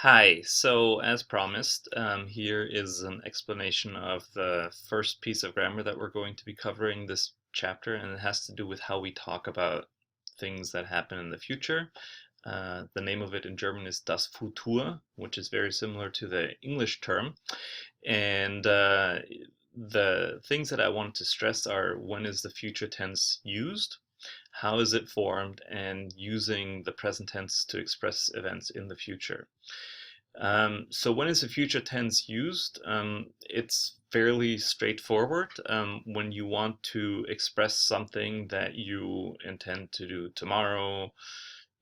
Hi, so as promised, here is an explanation of the first piece of grammar that we're going to be covering this chapter, and it has to do with how we talk about things that happen in the future. The name of it in German is das Futur, which is very similar to the English term. And the things that I want to stress are: when is the future tense used? How is it formed? And using the present tense to express events in the future. So when is the future tense used? It's fairly straightforward. When you want to express something that you intend to do tomorrow,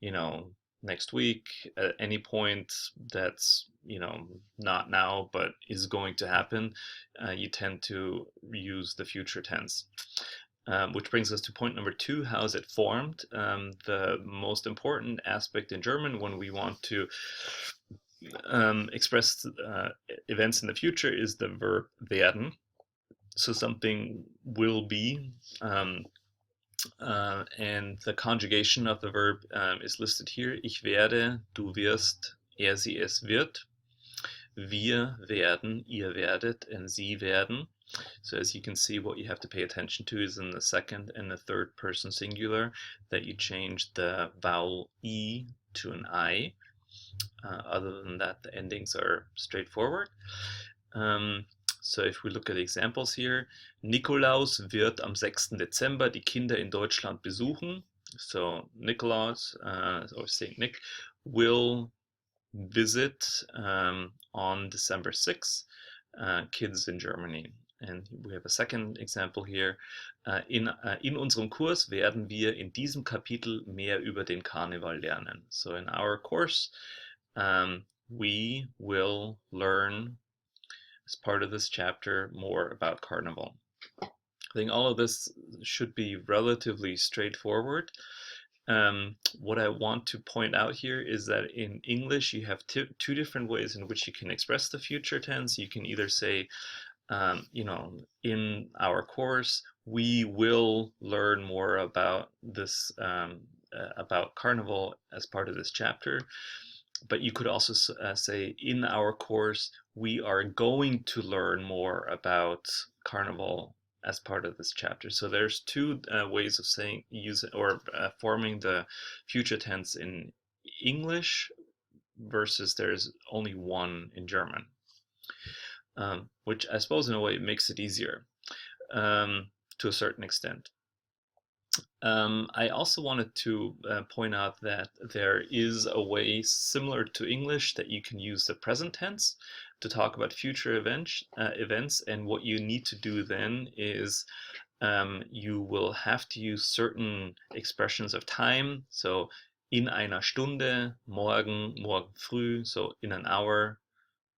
you know, next week, at any point that's, not now, but is going to happen, you tend to use the future tense. Which brings us to point number two: how is it formed? The most important aspect in German when we want to express events in the future is the verb werden. So something will be, and the conjugation of the verb is listed here. Ich werde, du wirst, er, sie, es wird. Wir werden, ihr werdet, and sie werden. So as you can see, what you have to pay attention to is in the second and the third person singular that you change the vowel E to an I. Other than that, the endings are straightforward. So if we look at examples here: Nikolaus wird am 6. Dezember die Kinder in Deutschland besuchen. So Nikolaus, or Saint Nick, will visit on December 6th kids in Germany. And we have a second example here. In unserem Kurs werden wir in diesem Kapitel mehr über den Karneval lernen. So in our course, we will learn, as part of this chapter, more about Carnival. I think all of this should be relatively straightforward. What I want to point out here is that in English you have two different ways in which you can express the future tense. You can either say, in our course, we will learn more about this, about Carnival as part of this chapter. But you could also say, in our course, we are going to learn more about Carnival as part of this chapter. So there's two ways of saying, using, or forming the future tense in English, versus there's only one in German, which I suppose in a way makes it easier to a certain extent. I also wanted to point out that there is a way similar to English that you can use the present tense to talk about future events, and what you need to do then is you will have to use certain expressions of time. So in einer Stunde, morgen, morgen früh, so in an hour,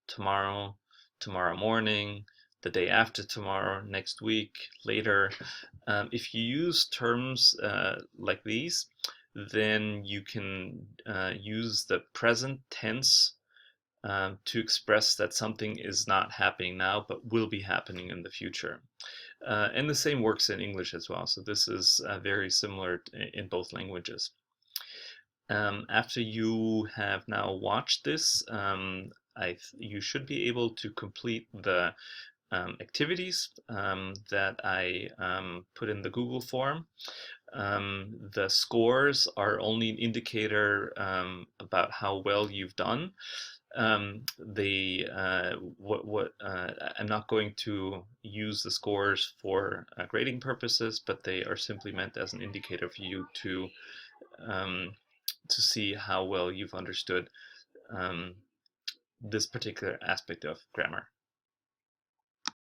tomorrow, tomorrow morning, the day after tomorrow, next week, later. If you use terms like these, then you can use the present tense to express that something is not happening now, but will be happening in the future. And the same works in English as well. So this is very similar in both languages. After you have now watched this, you should be able to complete the activities that I put in the Google form. The scores are only an indicator about how well you've done. I'm not going to use the scores for grading purposes, but they are simply meant as an indicator for you to see how well you've understood this particular aspect of grammar.